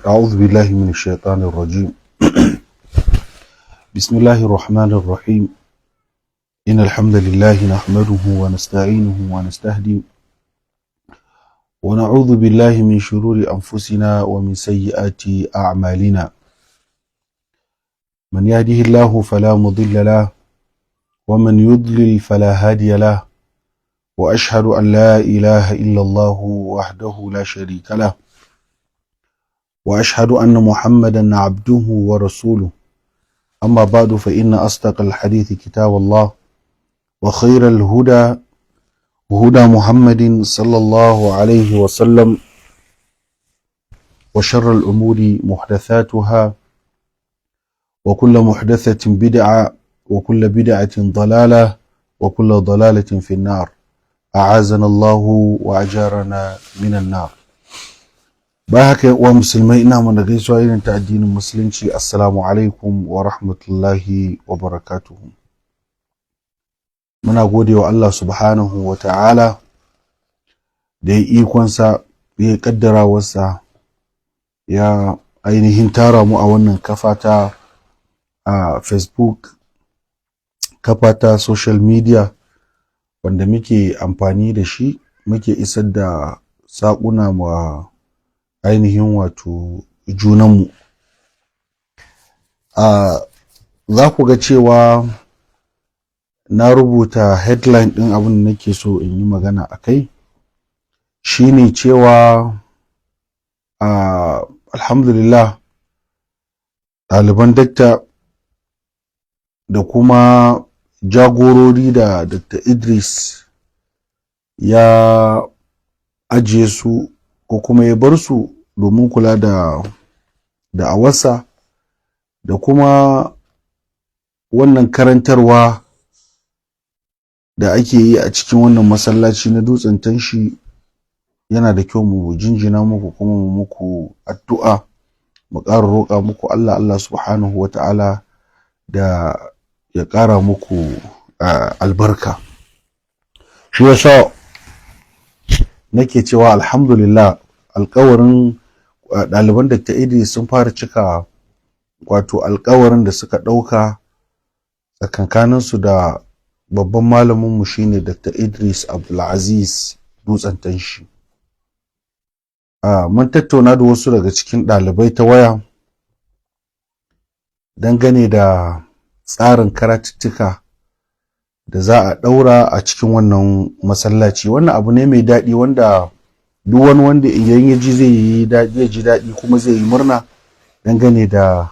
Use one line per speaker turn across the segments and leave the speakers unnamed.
أعوذ بالله من الشيطان الرجيم. بسم الله الرحمن الرحيم. إن الحمد لله نحمده ونستعينه ونستهديه ونعوذ بالله من شرور أنفسنا ومن سيئات أعمالنا. من يهده الله فلا مضل له ومن يضلل فلا هادي له، وأشهد أن لا إله إلا الله وحده لا شريك له، وأشهد أن محمدا عبده ورسوله. أما بعد فإن أصدق الحديث كتاب الله، وخير الهدى هدى محمد صلى الله عليه وسلم، وشر الأمور محدثاتها، وكل محدثة بدعة، وكل بدعة ضلالة، وكل ضلالة في النار. أعاذنا الله وأجارنا من النار. Haka wa musulmai, ina mana gaisuwa irin ta addinin musulunci. Assalamu alaikum wa rahmatullahi wa barakatuhu. Muna gode wa Allah subhanahu wa ta'ala da ya ikonsa, ya kaddara wasa, ya ainihin tara mu a wannan kafata a Facebook, kafata social media wanda muke amfani da shi muke isar da saƙuna ma ainihin wato junanmu. Za ku ga cewa na rubuta headline ɗin abin da nake so in yi magana a kai, shine cewa alhamdulillah ɗaliban dakta da kuma jagorori da Dr. Idris ya ajiye su ko kuma ya bar su domin kula da da'awarsa da kuma wannan karantarwa da ake yi a cikin wannan masallaci na Dutsen Tanshi. Yana da kyau mu jinjina muku kuma mu muku addu'a, mu ƙara roƙa muku Allah subhanahu wa ta'ala da ya ƙara muku albarka. Shi yasa nake cewa alhamdulillah, alƙawarin ɗaliban Dr. Idris sun fara cika wato alƙawarin da suka ɗauka tsakankaninsu da babban malaminmu shine Dr. Idris Abdulaziz Dutsen Tanshi. Mun tattauna da wasu daga cikin ɗalibai ta waya dangane da tsarin karatuttuka da za a ɗaura a cikin wannan masallaci. Wannan abu ne mai daɗi wanda duk wani wanda idan ya ji zai ji daɗi kuma zai yi murna dangane da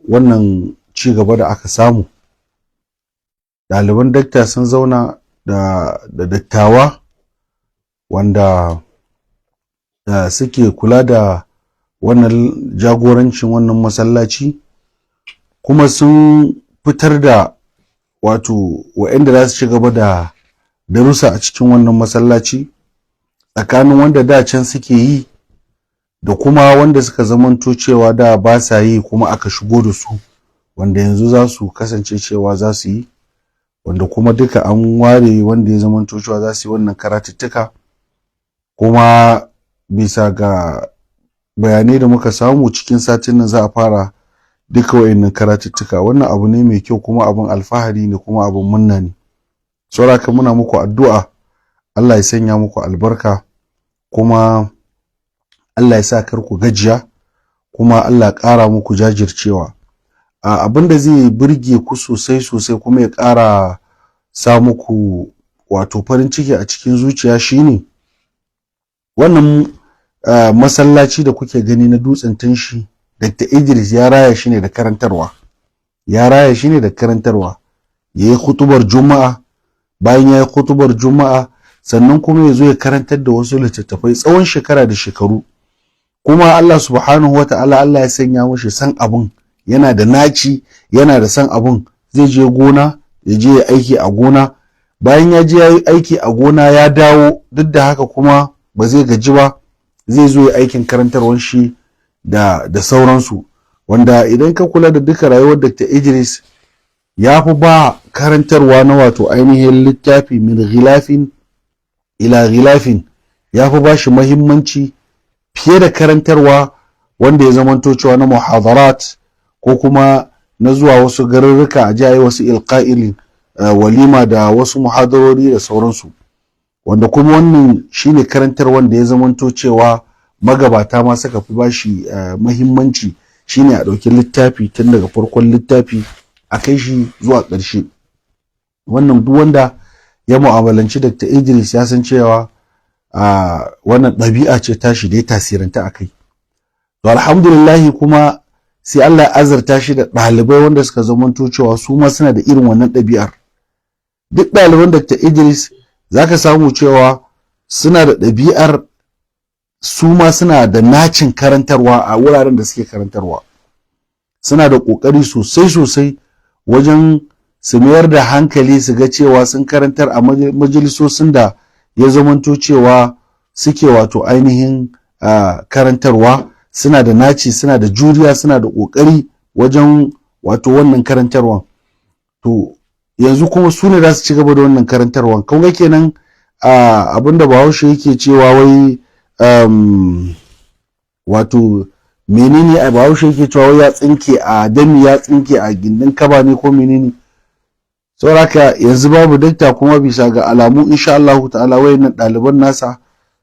wannan ci gaba da aka samu. Ɗaliban dakta sun zauna da dattawa wanda suke kula da wannan jagorancin wannan masallaci, kuma sun fitar da wato waɗanda za su ci gaba da darussa a cikin wannan masallaci, tsakanin wanda da can suke yi da kuma wanda suka zamanto cewa da ba sa yi kuma aka shigo da su, wanda yanzu za su kasance cewa za su yi, wanda kuma duka an ware wanda ya zamanto cewa za su yi wannan karatuttuka. Kuma bisa ga bayanai da muka samu cikin satin nan za a fara duka wayannan karatuttuka. Wannan abu ne mai kyau kuma abin alfahari ne kuma abin munna ne. Saboda muna muku addu'a Allah ya sanya muku albarka, kuma Allah ya sa kar ku gajiya, kuma Allah ya ƙara muku jajircewa. Abin da zai burge ku sosai kuma ya ƙara sa muku wato farin ciki a cikin zuciya shine wannan masallaci da kuke gani na Dutsen Tanshi, Dr. Idris ya raya shi ne da karantarwa. Ya yi khutubar Juma'a, bayan ya yi khutubar Juma'a sannan kuma ya zo ya karantar da wasu littattafai tsawon shekara da shekaru. Kuma Allah subhanahu wa ta'ala, Allah ya sanya mashi san abun, yana da naci, yana da san abun. Zai je gona, ya je ya aiki a gona, bayan ya je ya yi aiki a gona ya dawo, duk da haka kuma ba zai gaji ba, zai zo ya aikin karantarwar shi da sauransu. Wanda idan ka kula da duka rayuwar Dr. Idris, ya fi ba karantarwa na wato ainihin littafi min ghilafin ila ghilafin, ya fi ba shi muhimmanci fiye da karantarwa wanda ya zamanto cewa na muhadarat ko kuma na zuwa wasu garurruka a jaye wasu ilqa'il walima da wasu muhadarori da sauransu, wanda kuma wannan shine karantar wanda ya zamanto cewa magabata ma suka fi bashi muhimmanci, shine a ɗauki littafi tun daga farkon littafi a kai shi zuwa ƙarshe. Wannan duk wanda ya mu'amalanci Dr. Idris ya san cewa wannan ɗabi'a ce tashi da ya tasiranta a kai. To alhamdulillahi kuma sai Allah ya azurta shi da ɗalibai wanda suka zamanto cewa su ma suna da irin wannan ɗabi'ar. Duk ɗaliban Dr. Idris zaka samu cewa suna da ɗabi'ar su ma suna da nacin karantarwa a wuraren da suke karantarwa. Suna da ƙoƙari sosai wajen su mayar da hankali su ga cewa sun karantar a majalisosin da ya zamanto cewa suke wato ainihin karantarwa. Suna da naci, suna da juriya, suna da ƙoƙari wajen wato wannan karantarwan. To yanzu kuma su ne za su ci gaba da wannan karantarwan. Kun ga kenan abinda Bahaushe yake cewa wai wato menene a Bahaushe yake cewa wai ya tsinke a dami ya tsinke a gindin kaba ne ko menene. Saboda haka yanzu babu dakta kuma bisa ga alamu insha Allah ta'ala wayannan ɗaliban nasa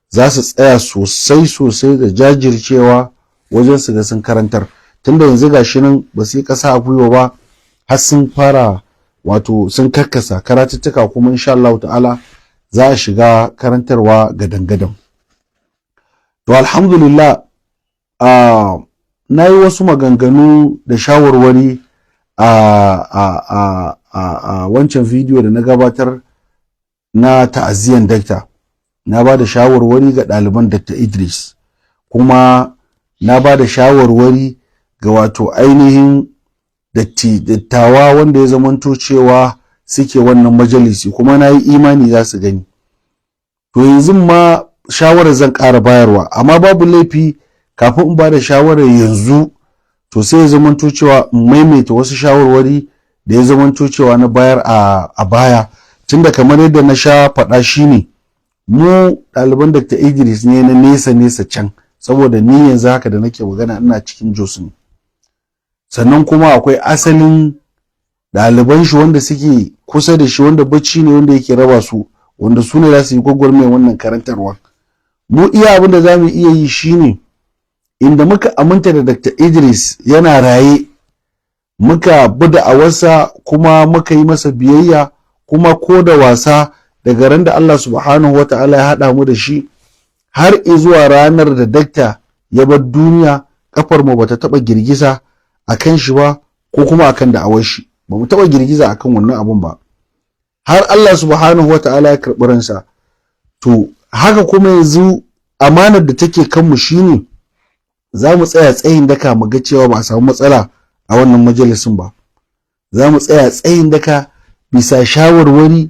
za su tsaya sosai da jajircewa wajen su ga sun karantar, tunda yanzu gashi nan ba su yi ƙasa a gwiwa ba har sun fara wato sun karkasa karatuttuka, kuma insha Allah ta'ala za a shiga karantarwa gadan-gadan. To alhamdulillah na yi wasu maganganu da shawarwari a wancan bidiyo da na gabatar na ta'aziyan dakta. Na ba da shawarwari ga ɗaliban Dr. Idris, kuma na ba da shawarwari ga wato ainihin dattawa wanda ya zamanto cewa suke wannan majalisi, kuma na yi imani za su gani. To yanzu ma shawarar zan ƙara bayarwa, amma babu laifi kafin in ba da shawarar yanzu to sai ya zamanto cewa in maimaita wasu shawarwari da ya zamanto cewa na bayar a baya, tunda kamar yadda na sha faɗa shine mu ɗaliban Dr. Idris ne na nesa can, saboda ni yanzu haka da nake magana ina cikin Jos ne. Sannan kuma akwai asalin ɗaliban shi wanda suke kusa da shi, wanda bacci ne wanda yake raba su, wanda su ne za su yi gwagwarmayar wannan karantarwa. Mu iya abin da za mu iya yi shine inda muka aminta da Dr. Idris yana raye, muka bi da'awarsa kuma muka yi masa biyayya, kuma ko da wasa daga ran da Allah subhanahu wa ta'ala ya haɗa mu da shi har zuwa ranar da dakta ya bar duniya, kafar mu bata taɓa girgiza akan shi ba ko kuma akan da'awar shi. Ba mu taɓa girgiza akan wannan abun ba har Allah subhanahu wa ta'ala ya karɓi ransa. To haka kuma yanzu amanar da take kanmu shine za mu tsaya tsayin daka mu ga cewa ba a samu matsala a wannan majalisin ba. Za mu tsaya tsayin daka bisa shawarwari,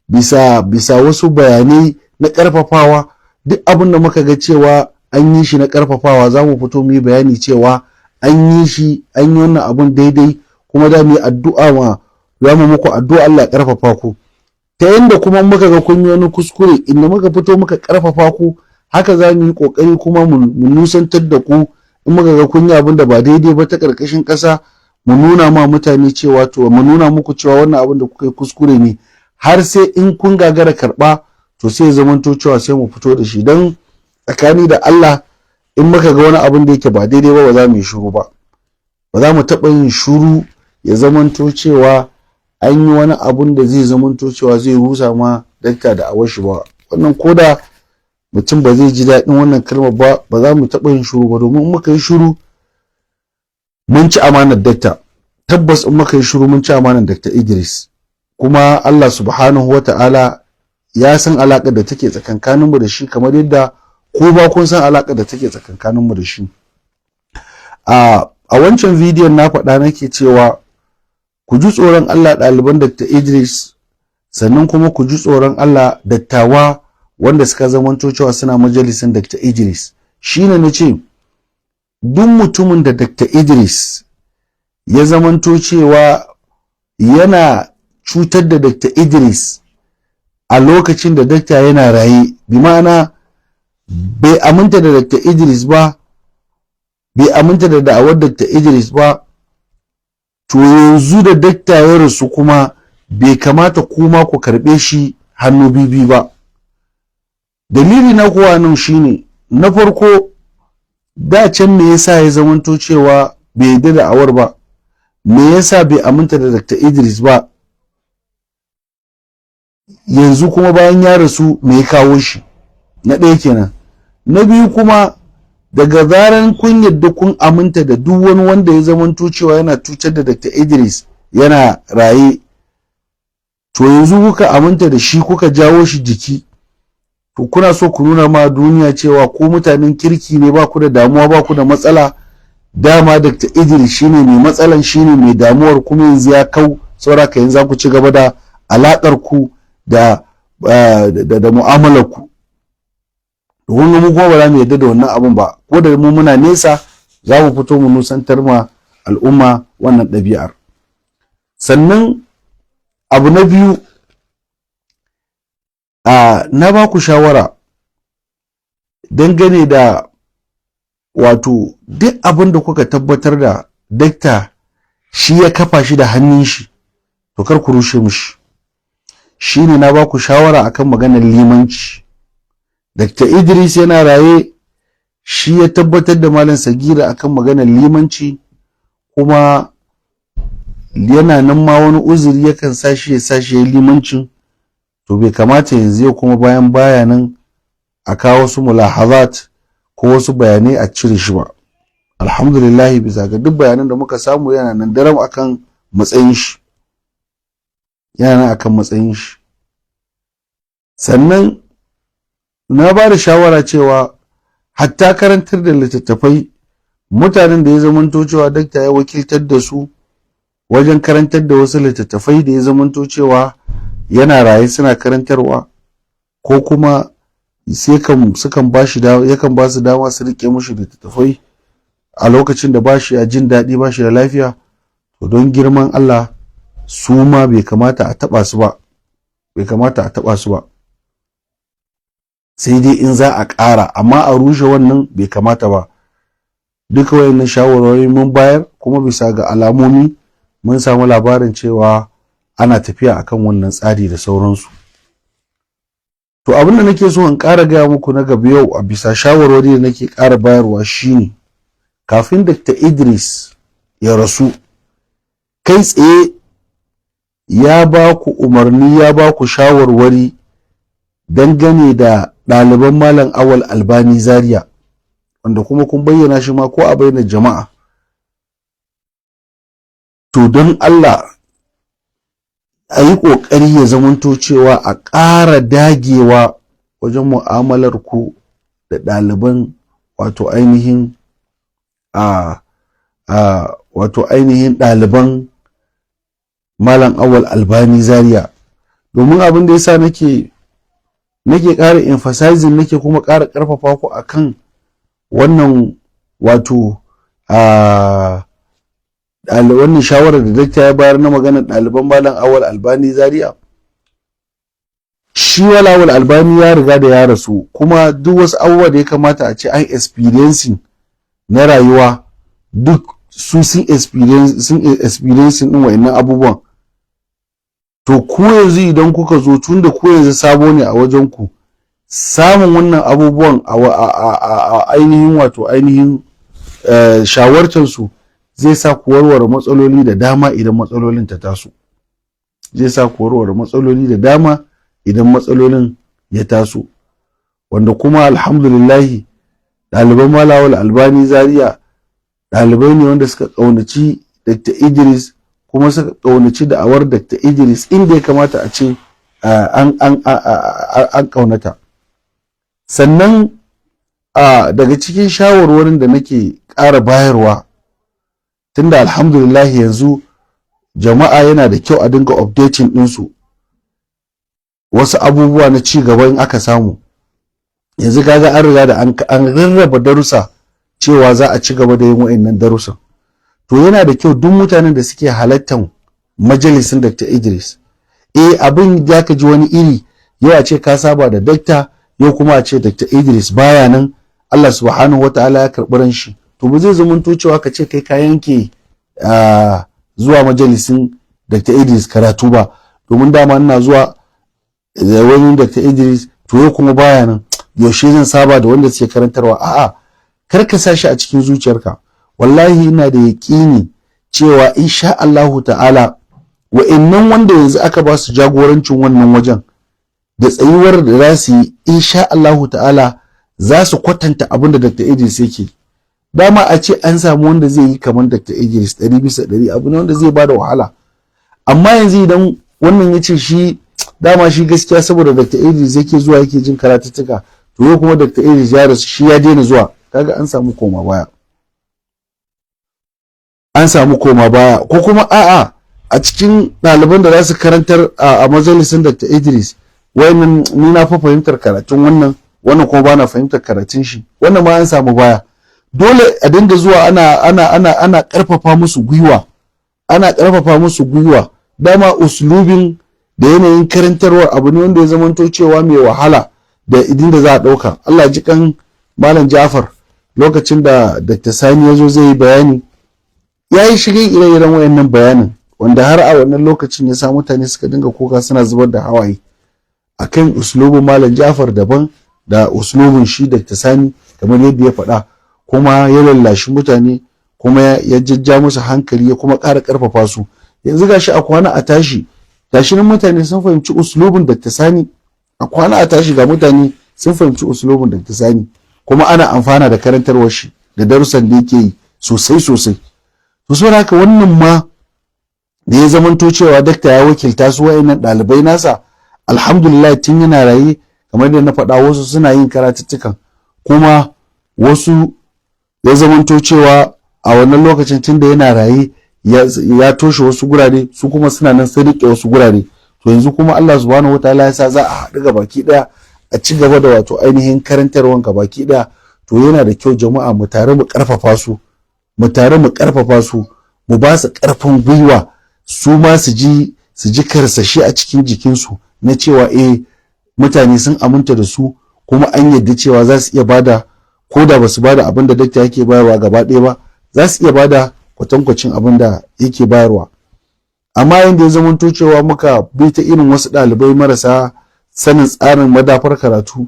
bisa wasu bayanai na ƙarfafawa. Duk abin da muka ga cewa an yi shi na ƙarfafawa za mu fito mu yi bayani cewa an yi shi, an yi wannan abun daidai, kuma za mu yi addu'a za mu muku addu'a Allah ya ƙarfafa ku. Ta yanda kuma muka ga kun yi wani kuskure inda muka fito muka ƙarfafa ku, haka za mu yi ƙoƙari kuma mu nusantar da ku. In muka ga kun yi abin da ba daidai ba ta ƙarƙashin ƙasa, mu nuna ma mutane cewa to mu nuna muku cewa wannan abin da kuka yi kuskure ne, har sai in kun gagara karɓa to sai ya zamanto cewa sai mu fito da shi. Dan tsakani da Allah in muka ga wani abin da yake ba daidai ba za mu yi shiru ba. Ba za mu taɓa yin shiru ya zamanto cewa an yi wani abun da zai zamanto cewa zai rusa ma dakta da awashi ba. Wannan koda mutum ba zai ji daɗin wannan kalmar ba za mu taɓa yin shiru ba, domin in muka yi shiru mun ci amanar dakta. Tabbas in muka yi shiru mun ci amanar Dr. Idris, kuma Allah subhanahu wa ta'ala ya san alaƙar da take tsakankaninmu da shi, kamar yadda ko ba kun san alaƙar da take tsakankaninmu da shi. A wancan bidiyon na faɗa nake cewa ku ji tsoron Allah ɗaliban Dr. Idris, sannan kuma ku ji tsoron Allah dattawa wanda suka zamanto cewa suna majalisin Dr. Idris. Shine na ce duk mutumin da Dr. Idris ya zamanto cewa yana cutar da Dr. Idris a lokacin da dakta yana raye, bi ma'ana bai aminta da Dr. Idris ba, bai aminta da da'awar Dr. Idris ba, to yanzu da dakta ya rasu kuma bai kamata kuma ku karɓe shi hannu bibi ba. Dalili na kuwa nan shine, na farko da can me yasa ya zamanto cewa bai yarda da awar ba, me yasa bai aminta da Dr. Idris ba, yanzu kuma bayan ya rasu me ya kawo shi? Na ɗaya kenan. Na biyu kuma, daga zaran kun yadda kun aminta da duk wani wanda ya zamanto cewa yana cutar da Dr. Idris yana raye, to yanzu kuka aminta da shi kuka jawo shi jiki, to kuna so ku nuna ma duniya cewa ko mutanen kirki ne, ba ku da damuwa, ba ku da matsala. Dama Dr. Idris shine mai matsalan, shine mai damuwar, kuma yanzu ya kau, sauraka yanzu za ku ci gaba da alakar ku da mu'amalar ku. Wannan mu kuma ba za mu yarda da wannan abun ba, ko da mu muna nesa za mu fito mu nusantar ma al'umma wannan ɗabi'ar. Sannan abu na biyu, na ba ku shawara dangane da wato duk abin da kuka tabbatar da dakta shi ya kafa shi da hannun shi, to kar ku rushe mishi. Shine na ba ku shawara akan maganar limanci. Dr. Idris yana raye, shi ya tabbatar da Malam Sagira akan maganar limanci, kuma yana nan ma wani uzuri yakan sashi ya sashi ya limancin, to bai kamata yanzu ya kuma bayan baya nan a kawo wasu mulahazat ko wasu bayanai a cire shi ba. Alhamdulillah, bisa ga duk bayanan da muka samu yana nan daram akan matsayin shi, yana nan akan matsayin shi. Sannan na ba da shawara cewa hatta karantar da littattafai, mutanen da ya zamanto cewa dakta ya wakiltar da su wajen karantar da wasu littattafai da ya zamanto cewa yana raye suna karantarwa, ko kuma yakan ba su dama su rike mushi littattafai a lokacin da ba shi a jin daɗi, ba shi da lafiya, to don girman Allah su ma bai kamata a taɓa su ba, bai kamata a taɓa su ba, sai dai in za a ƙara, amma a rushe wannan bai kamata ba. Duka wayannan shawarwari mun bayar, kuma bisa ga alamomi mun samu labarin cewa ana tafiya akan wannan tsari da sauransu. To abin da nake so in ƙara gaya muku na gaba yau a bisa shawarwari da nake ƙara bayarwa shine, kafin Dr. Idris ya rasu, kai tsaye ya ba ku umarni, ya ba ku shawarwari dangane da ɗaliban Malam Awal Albani Zaria, wanda kuma kun bayyana shi ma ko a bainar jama'a. To don Allah a yi ƙoƙari ya zamanto cewa a ƙara dagewa wajen mu'amalar ku da ɗaliban wato ainihin ɗaliban Malam Awal Albani Zaria, domin abin da yasa nake ƙara emphasizing, nake kuma ƙara ƙarfafa ku akan wannan wato wannan shawarar da dakta ya bayar na maganar ɗaliban Malam Awal Albani Zaria. Shi Awal Albani ya riga da ya rasu, kuma duk wasu abubuwa da ya kamata a ce an experiencing na rayuwa duk su sun experiencing din wa'annan abubuwan. To ku yanzu idan kuka zo, tun da ku yanzu sabo ne a wajen ku, samun wannan abubuwan a ainihin wato ainihin shawartar su zai sa ku warware matsaloli da dama idan matsalolin ta taso. Zai sa ku warware matsaloli da dama idan matsalolin ya taso, wanda kuma alhamdulillahi ɗaliban Malam Awal Albani Zaria ɗalibai ne wanda suka ƙaunaci Dr. Idris, kuma suka ƙaunaci da'awar Dr. Idris inda ya kamata a ce an ƙaunata. Sannan daga cikin shawarwarin da nake ƙara bayarwa, tunda alhamdulillah yanzu jama'a yana da kyau a dinga updating ɗinsu wasu abubuwa na ci gaba in aka samu. Yanzu kaga an riga da an rarraba darussa cewa za a ci gaba da yin wa'annan darussan. To yana da kyau duk mutanen da suke halattan majalisin Dr. Idris, abin da ka ji wani iri, yau a ce ka saba da dakta, yau kuma a ce Dr. Idris baya nan, Allah subhanahu wataala ya karɓi ran shi, to ba zai zamanto cewa ka ce kai ka yanke zuwa majalisin Dr. Idris karatu ba, domin dama ina zuwa da wani Dr. Idris to yau kuma baya nan, yaushe zan saba da wanda suke karantarwa. A'a, kar ka sa shi a cikin zuciyarka. Wallahi ina da yaƙini cewa insha Allahu ta'ala wa'annan wanda yanzu aka ba su jagorancin wannan wajen da tsayuwar da za su yi, insha Allahu ta'ala za su kwatanta abin da Dr. Idris yake. Dama a ce an samu wanda zai yi kamar Dr. Idris 100% abu ne wanda zai bada wahala. Amma yanzu idan wannan ya ce shi dama shi gaskiya saboda Dr. Idris yake zuwa yake jin karatuttuka, to yau kuma Dr. Idris ya rasu shi ya daina zuwa, kaga an samu koma baya. An samu koma baya. Ko kuma a'a, a cikin ɗaliban da za su karantar a majalisin Dr. Idris, wayannan ni na fa fahimtar karatun wannan kuma ba na fahimtar karatun shi, wannan ma an samu baya. Dole a dinga zuwa ana karfafa musu gwiwa, ana karfafa musu gwiwa. Dama uslubin da yanayin karantarwar abu ne wanda ya zamanto cewa mai wahala da idin da za a ɗauka. Allah ji kan Malam Ja'far lokacin da Dr. Sani ya zo zai yi bayani, ya yi shirin ire-iren wayannan bayanin wanda har a wannan lokacin ya sa mutane suka dinga kuka suna zubar da hawaye akan uslubin Malam Ja'far daban da uslubin shi Dr. Sani, kamar yadda ya faɗa, kuma ya lallashi mutane, kuma ya jajja musu hankali, ya kuma ƙara ƙarfafa su. Yanzu gashi a kwana a tashi, gashi nan mutane sun fahimci uslubin Dr. Sani, a kwana a tashi ga mutane sun fahimci uslubin Dr. Sani, kuma ana amfana da karantarwar shi da darussan da yake yi sosai sosai. To saboda haka wannan ma da ya zamanto cewa dakta ya wakilta su wayannan ɗalibai nasa, alhamdulillah tun yana raye, kamar da na faɗa wasu suna yin karatuttukan, kuma wasu ya zamanto cewa a wannan lokacin tunda yana raye ya toshe wasu gurare, su kuma suna nan sun rike wasu gurare. To yanzu kuma Allah subhanahu wataala ya sa za a haɗu ga baki ɗaya a ci gaba da wato ainihin karantarwan ga baki ɗaya. To yana da kyau jama'a mu tare mu ƙarfafa su, mu ba su ƙarfin gwiwa, su ma su ji karsashi a cikin jikinsu na cewa mutane sun aminta da su, kuma an yadda cewa za su iya bada, ko da ba su bada abin da dakta yake bayarwa gaba ɗaya ba, za su iya bada kwatankwacin abin da yake bayarwa. Amma yanda ya zamanto cewa muka bi ta irin wasu ɗalibai marasa sanin tsarin madafar karatu,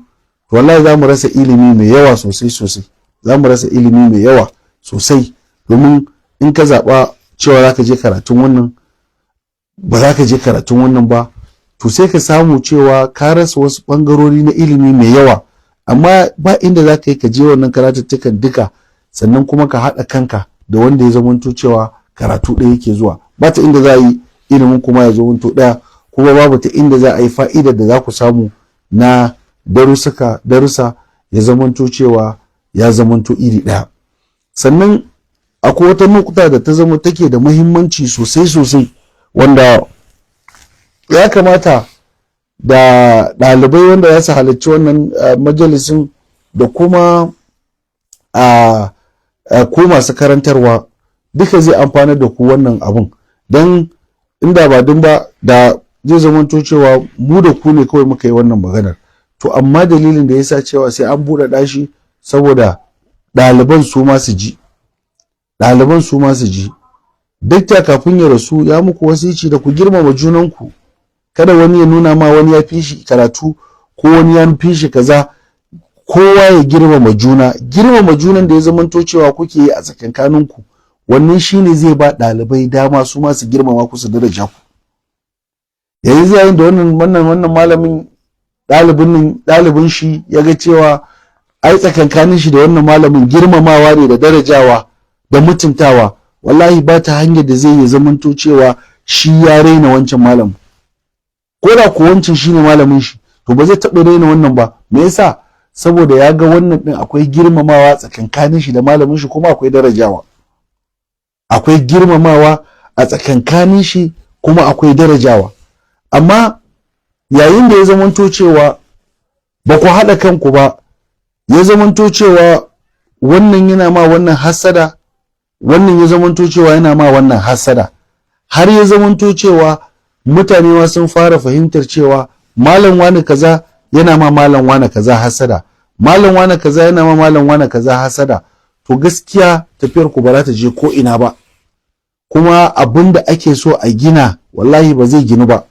to wallahi za mu rasa ilimi mai yawa sosai, za mu rasa ilimi mai yawa sosai. Domin in ka zaɓa cewa za ka je karatun wannan, ba za ka je karatun wannan ba, to sai ka samu cewa ka rasa wasu ɓangarori na ilimi mai yawa. Amma ba inda za ka yi ka je wannan karatuttukan duka, sannan kuma ka haɗa kanka da wanda ya zamanto cewa karatu ɗaya yake zuwa. Ba ta inda za a yi ilimin kuma ya zamanto ɗaya, kuma babu ta inda za a yi fa'idar da za ku samu na darussa ya zamanto cewa ya zamanto iri ɗaya. Sannan akwai wata nukuta da ta zama take da muhimmanci sosai, wanda ya kamata da ɗalibai wanda ya su halarci wannan majalisin da kuma ko masu karantarwa duka zai amfanar da ku wannan abun. Don inda ba dun ba da zai zamanto cewa mu da ku ne kawai muka yi wannan maganar. To amma dalilin da yasa cewa sai an buɗe ɗashi saboda ɗaliban su ma su ji. Dakta kafin ya rasu ya muku wasici da ku girmama junanku, kada wani ya nuna ma wani ya fi shi karatu ko wani ya fi shi kaza. Kowa ya girmama junan da ya zamanto cewa kuke yi a tsakankaninku, wannan shine zai ba ɗalibai dama su ma su girmama ku, su daraja ku. Yayin da wannan malamin ɗalibin shi ya ga cewa ai tsakankanin shi da wannan malamin girmamawa ne da darajawa da mutuntawa, wallahi ba ta hanyar da zai yi zamanto cewa shi ya raina wancan malamin. Ko da ku wancan shine malamin shi, to ba zai taɓa raina wannan ba. Me yasa? Saboda ya ga wannan ɗin akwai girmamawa tsakankanin shi da malamin shi, kuma akwai darajawa. Akwai girmamawa a tsakankanin shi, kuma akwai darajawa. Amma yayin da ya zamanto cewa ba ku haɗa kanku ba, ya zamanto cewa wannan yana ma wannan hassada, wannan ya zamanto cewa yana ma wannan hassada, har ya zamanto cewa mutane ma sun fara fahimtar cewa malam wani kaza yana ma malam wani kaza hassada, malam wani kaza yana ma malam wani kaza hassada. to gaskiya tafiyar ku ba za ta je ko ina ba, kuma abin da ake so a gina wallahi ba zai ginu ba.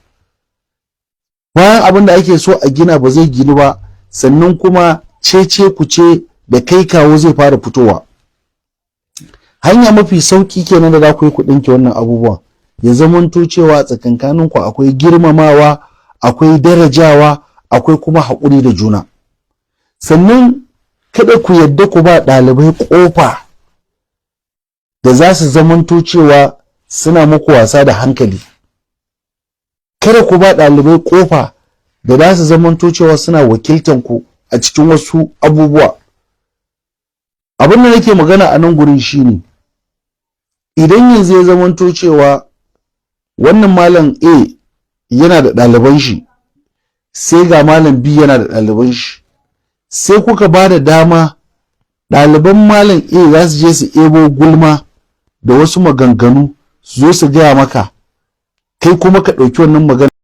Bayan abin da ake so a gina ba zai ginu ba, sannan kuma cece ku ce da kai kawo zai fara fitowa. Hanya mafi sauki kenan da za ku yi ku ɗinke wannan abubuwan, ya zamanto cewa tsakankaninku akwai girmamawa, akwai darajawa, akwai kuma haƙuri da juna. Sannan kada ku yadda ku ba ɗalibai ƙofa da za su zamanto cewa suna muku wasa da hankali. Kada ku ba ɗalibai ƙofa da za su zamanto cewa suna wakiltan ku a cikin wasu abubuwa. Abin da nake magana a nan gurin shine, idan yanzu ya zamanto cewa wannan malam A yana da ɗaliban shi, sai ga malam B yana da ɗaliban shi, sai kuka ba da dama ɗaliban malam A za su je su ebo gulma da wasu maganganu su zo su gaya maka, kai kuma ka ɗauki wannan magana